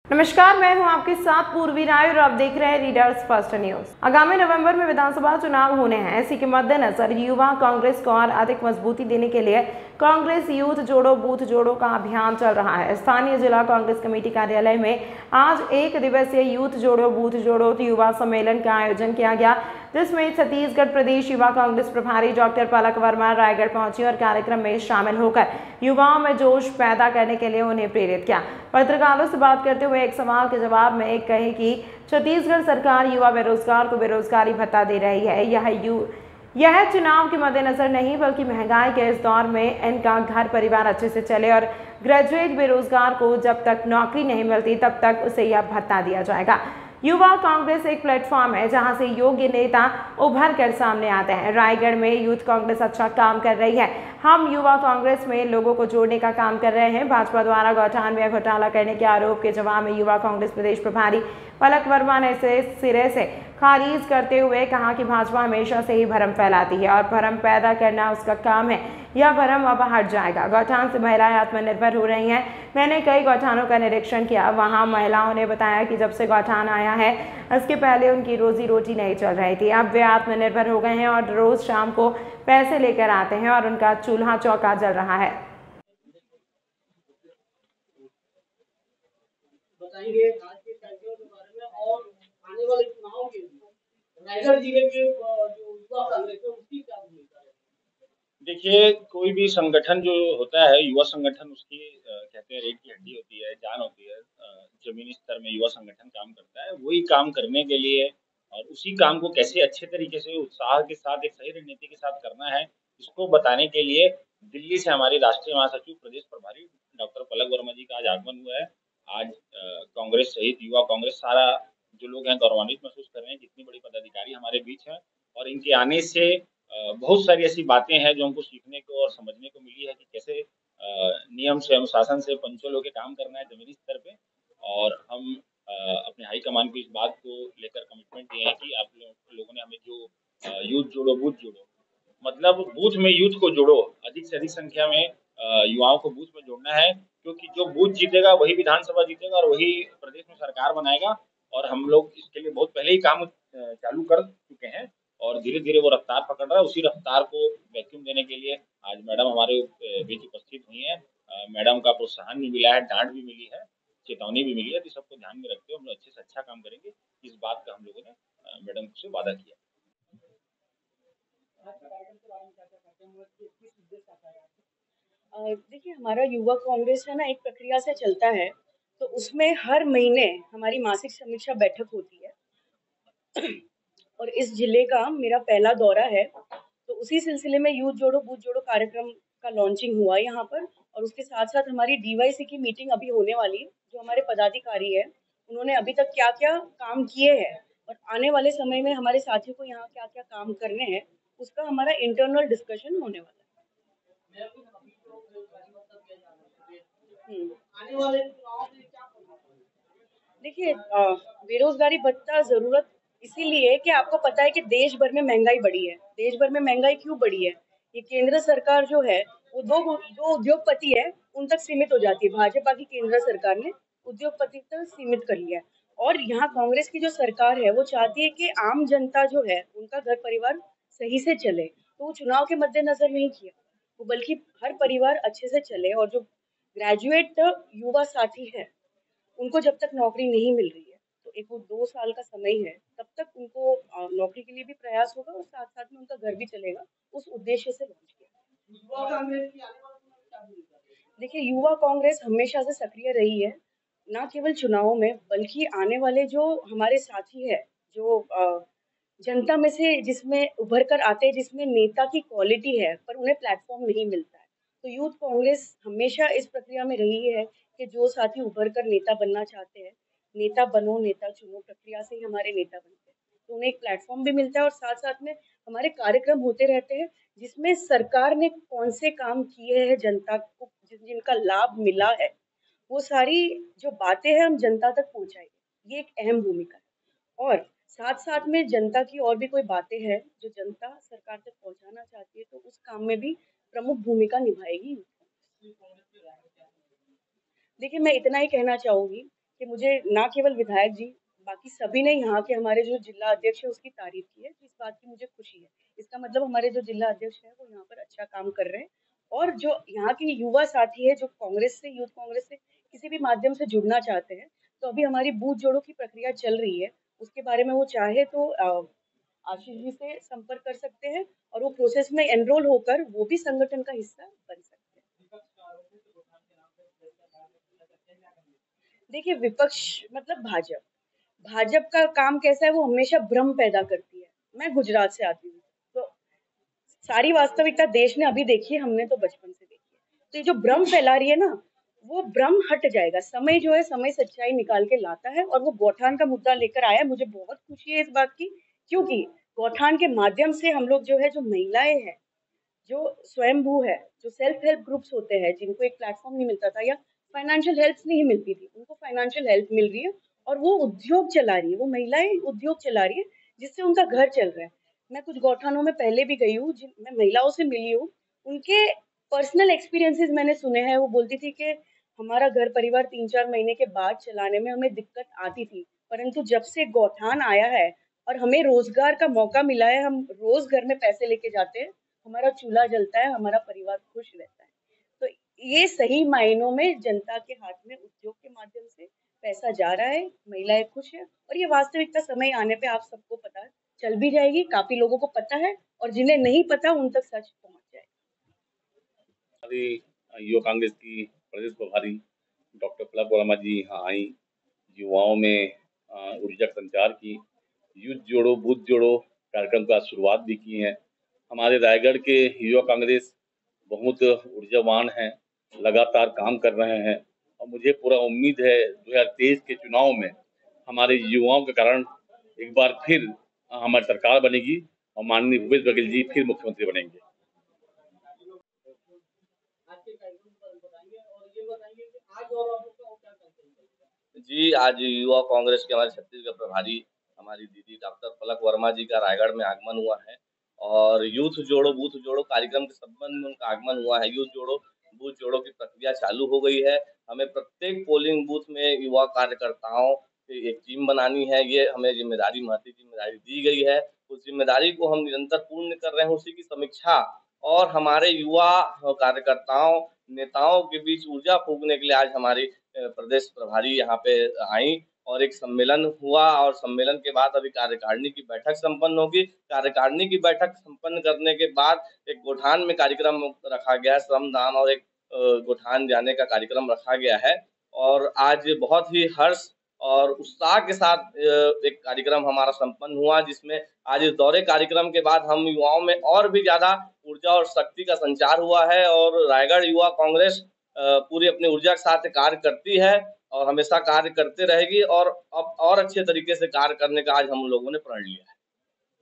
नमस्कार, मैं हूं आपके साथ पूर्वी राय और आप देख रहे हैं रीडर्स फर्स्ट न्यूज। आगामी नवंबर में विधानसभा चुनाव होने हैं। इसी के मद्देनजर युवा कांग्रेस को और अधिक मजबूती देने के लिए कांग्रेस यूथ जोड़ो बूथ जोड़ो का अभियान चल रहा है। स्थानीय जिला कांग्रेस कमेटी कार्यालय में आज 1 दिवसीय यूथ जोड़ो बूथ जोड़ो युवा सम्मेलन का आयोजन किया गया, जिसमें छत्तीसगढ़ प्रदेश युवा कांग्रेस प्रभारी डॉक्टर पलक वर्मा रायगढ़ पहुंची और कार्यक्रम में शामिल होकर युवाओं में जोश पैदा करने के लिए उन्हें प्रेरित किया। पत्रकारों से बात करते हुए एक सवाल के जवाब में एक कहे कि छत्तीसगढ़ सरकार युवा बेरोजगार को बेरोजगारी भत्ता दे रही है। यह चुनाव के मद्देनजर नहीं बल्कि महंगाई के इस दौर में इनका घर परिवार अच्छे से चले और ग्रेजुएट बेरोजगार को जब तक नौकरी नहीं मिलती तब तक उसे यह भत्ता दिया जाएगा। युवा कांग्रेस एक प्लेटफॉर्म है जहां से योग्य नेता उभर कर सामने आते हैं। रायगढ़ में यूथ कांग्रेस अच्छा काम कर रही है। हम युवा कांग्रेस में लोगों को जोड़ने का काम कर रहे हैं। भाजपा द्वारा गौठान में घोटाला करने के आरोप के जवाब में युवा कांग्रेस प्रदेश प्रभारी पलक वर्मा ने इसे सिरे से खारिज करते हुए कहा कि भाजपा हमेशा से ही भ्रम फैलाती है और भ्रम पैदा करना उसका काम है। यह भ्रम अब हट जाएगा। गौठान से महिलाएं आत्मनिर्भर हो रही हैं। मैंने कई गौठानों का निरीक्षण किया। वहां महिलाओं ने बताया कि जब से गौठान आया है, इसके पहले उनकी रोजी रोटी नहीं चल रही थी। अब वे आत्मनिर्भर हो गए हैं और रोज शाम को पैसे लेकर आते हैं और उनका चूल्हा चौका जल रहा है। बताएंगे आज के फैसलों के बारे में और आने वाले चुनाव के लिए रायगढ़ जिले के जो युवा कांग्रेस है उसकी क्या भूमिका है। देखिए, कोई भी संगठन जो होता है, युवा संगठन उसकी कहते हैं रीढ़ की हड्डी होती है, जान होती है। जमीनी स्तर में युवा संगठन काम करता है। वही काम करने के लिए और उसी काम को कैसे अच्छे तरीके से उत्साह के साथ एक सही रणनीति के साथ करना है, इसको बताने के लिए दिल्ली से हमारी राष्ट्रीय महासचिव प्रदेश प्रभारी डॉक्टर पलक वर्मा जी का आज आगमन हुआ है। आज कांग्रेस सहित युवा कांग्रेस सारा जो लोग हैं गौरवान्वित महसूस कर रहे हैं, कितनी बड़ी पदाधिकारी हमारे बीच हैं और इनके आने से बहुत सारी ऐसी बातें हैं जो हमको सीखने को और समझने को मिली है कि कैसे नियम से अनुशासन से पंचों लोग के काम करना है जमीनी स्तर पे। और हम अपने हाईकमान को इस बात को लेकर कमिटमेंट दिए हैं कि आप लोगों ने हमें जो यूथ जोड़ो बूथ जोड़ो, मतलब बूथ में यूथ को जोड़ो, अधिक से अधिक संख्या में युवाओं को बूथ में जोड़ना है, क्योंकि जो बूथ जीतेगा वही विधानसभा जीतेगा और वही प्रदेश में सरकार बनाएगा। और हम लोग इसके लिए बहुत पहले ही काम चालू कर चुके हैं और धीरे धीरे वो रफ्तार पकड़ रहा है। उसी रफ्तार को वैक्यूम देने के लिए आज मैडम हमारे बीच उपस्थित हुई हैं। मैडम का प्रोत्साहन भी मिला है, डांट भी मिली है, चेतावनी भी मिली है। तो सबको ध्यान में रखते हुए हम लोग अच्छे से अच्छा काम करेंगे, इस बात का हम लोगों ने मैडम से वादा किया। देखिए, हमारा युवा कांग्रेस है ना, एक प्रक्रिया से चलता है। तो उसमें हर महीने हमारी मासिक समीक्षा बैठक होती है और इस जिले का मेरा पहला दौरा है। तो उसी सिलसिले में यूथ जोड़ो बूथ जोड़ो कार्यक्रम का लॉन्चिंग हुआ यहाँ पर और उसके साथ साथ हमारी डीवाईसी की मीटिंग अभी होने वाली है। जो हमारे पदाधिकारी है, उन्होंने अभी तक क्या क्या काम किए हैं और आने वाले समय में हमारे साथियों को यहाँ क्या क्या काम करने हैं, उसका हमारा इंटरनल डिस्कशन होने वाला है। आने वाले चुनाव में क्या देखिए, बेरोजगारी भत्ता जरूरत इसीलिए कि आपको पता है कि देश भर में महंगाई बढ़ी है। देश भर में महंगाई क्यों बढ़ी है? ये केंद्र सरकार जो है वो दो उद्योगपति है उन तक सीमित हो जाती है। भाजपा की केंद्र सरकार ने उद्योगपति तक सीमित कर लिया है और यहाँ कांग्रेस की जो सरकार है वो चाहती है कि आम जनता जो है उनका घर परिवार सही से चले। तो वो चुनाव के मद्देनजर नहीं किया वो, बल्कि हर परिवार अच्छे से चले। और जो ग्रेजुएट युवा साथी है उनको जब तक नौकरी नहीं मिल रही है, तो एक वो 2 साल का समय है, तब तक उनको नौकरी के लिए भी प्रयास होगा और साथ साथ में उनका घर भी चलेगा। उस उद्देश्य से लॉन्च किया। युवा कांग्रेस की आने वाले चुनाव में क्या भूमिका है। देखिए, युवा कांग्रेस हमेशा से सक्रिय रही है, ना केवल चुनावों में बल्कि आने वाले जो हमारे साथी है, जो जनता में से जिसमें उभर कर आते हैं, जिसमें नेता की क्वालिटी है पर उन्हें प्लेटफॉर्म नहीं मिलता है। तो यूथ कांग्रेस हमेशा इस प्रक्रिया में रही है कि जो साथी उभर कर नेता बनना चाहते हैं, नेता बनो नेता चुनो प्रक्रिया से ही हमारे नेता बनते हैं। तो उन्हें एक प्लेटफॉर्म भी मिलता है और साथ साथ में हमारे कार्यक्रम होते रहते हैं जिसमें सरकार ने कौन से काम किए हैं, जनता को जिनका लाभ मिला है, वो सारी जो बातें हैं हम जनता तक पहुंचाएंगे। ये एक अहम भूमिका है। और साथ साथ में जनता की और भी कोई बातें हैं जो जनता सरकार तक पहुंचाना चाहती है, तो उस काम में भी प्रमुख भूमिका निभाएगी। देखिए, मैं इतना ही कहना चाहूंगी कि मुझे ना केवल विधायक जी, बाकी सभी ने यहाँ के हमारे जो जिला अध्यक्ष है उसकी तारीफ की है, तो इस बात की मुझे खुशी है। इसका मतलब हमारे जो जिला अध्यक्ष है वो यहाँ पर अच्छा काम कर रहे हैं, और जो यहाँ के युवा साथी है जो कांग्रेस से, यूथ कांग्रेस से किसी भी माध्यम से जुड़ना चाहते हैं, तो अभी हमारी बूथ जोड़ों की प्रक्रिया चल रही है। उसके बारे में वो चाहे तो आशीष जी से संपर्क कर सकते हैं, और वो प्रोसेस में एनरोल होकर वो भी संगठन का हिस्सा बन सकते हैं। देखिए, विपक्ष मतलब भाजपा का काम कैसा है, वो हमेशा भ्रम पैदा करती है। मैं गुजरात से आती हूँ, तो सारी वास्तविकता देश ने अभी देखी है, हमने तो बचपन से देखी है। तो ये जो भ्रम फैला रही है ना, वो भ्रम हट जाएगा। समय जो है, समय सच्चाई निकाल के लाता है, और वो गौठान का मुद्दा लेकर आया है। मुझे बहुत खुशी है इस बात की, क्योंकि गौठान के माध्यम से हम लोग जो है, जो महिलाएं हैं, जो स्वयंभू है, जो सेल्फ हेल्प ग्रुप्स होते हैं, जिनको एक प्लेटफॉर्म नहीं मिलता था या फाइनेंशियल हेल्प नहीं मिलती थी, उनको फाइनेंशियल हेल्प मिल रही है, और वो उद्योग चला रही है, वो महिलाएं उद्योग चला रही है, जिससे उनका घर चल रहा है। मैं कुछ गौठानों में पहले भी गई हूँ, जिन मैं महिलाओं से मिली हूँ, उनके पर्सनल एक्सपीरियंसेस मैंने सुने हैं। वो बोलती थी कि हमारा घर परिवार 3-4 महीने के बाद चलाने में हमें दिक्कत आती थी, परंतु जब से गौठान आया है और हमें रोजगार का मौका मिला है, हम रोज घर में पैसे लेके जाते हैं, हमारा चूल्हा जलता है, हमारा परिवार खुश रहता है। तो ये सही मायनों में जनता के हाथ में उद्योग के माध्यम से पैसा जा रहा है, महिलाएं खुश है, और ये वास्तविकता समय आने पे आप सबको पता चल भी जाएगी। काफी लोगों को पता है, और जिन्हें नहीं पता उन तक सच पहुंच जाएगा। हमारी युवा कांग्रेस की प्रदेश प्रभारी डॉक्टर पलक वर्मा जी यहाँ आई, युवाओं में ऊर्जा का संचार की, यूथ जोड़ो बूथ जोड़ो कार्यक्रम का शुरुआत भी की है। हमारे रायगढ़ के युवा कांग्रेस बहुत ऊर्जावान हैं, लगातार काम कर रहे हैं, और मुझे पूरा उम्मीद है 2023 के चुनाव में हमारे युवाओं के कारण एक बार फिर हमारी सरकार बनेगी और माननीय भूपेश बघेल जी फिर मुख्यमंत्री बनेंगे। जी, आज युवा कांग्रेस के हमारे छत्तीसगढ़ प्रभारी हमारी दीदी डॉक्टर पलक वर्मा जी का रायगढ़ में आगमन हुआ है, और यूथ जोड़ो बूथ जोड़ो कार्यक्रम के संबंध में उनका आगमन हुआ है। यूथ जोड़ो बूथ जोड़ो की प्रक्रिया चालू हो गई है। हमें प्रत्येक पोलिंग बूथ में युवा कार्यकर्ताओं की एक टीम बनानी है, ये हमें महती जिम्मेदारी दी गई है। उस जिम्मेदारी को हम निरंतर पूर्ण कर रहे हैं, उसी की समीक्षा और हमारे युवा कार्यकर्ताओं, नेताओं के बीच ऊर्जा फूँकने के लिए आज हमारी प्रदेश प्रभारी यहाँ पे आई, और एक सम्मेलन हुआ, और सम्मेलन के बाद अभी कार्यकारिणी की बैठक संपन्न होगी। कार्यकारिणी की बैठक संपन्न करने के बाद एक गौठान में कार्यक्रम रखा गया है, श्रमदान और एक गौठान जाने का कार्यक्रम रखा गया है। और आज बहुत ही हर्ष और उत्साह के साथ एक कार्यक्रम हमारा संपन्न हुआ, जिसमें आज इस दौरे कार्यक्रम के बाद हम युवाओं में और भी ज्यादा ऊर्जा और शक्ति का संचार हुआ है, और रायगढ़ युवा कांग्रेस पूरी अपनी ऊर्जा के साथ कार्य करती है और हमेशा कार्य करते रहेगी, और अब और अच्छे तरीके से कार्य करने का आज हम लोगों ने प्रण लिया है।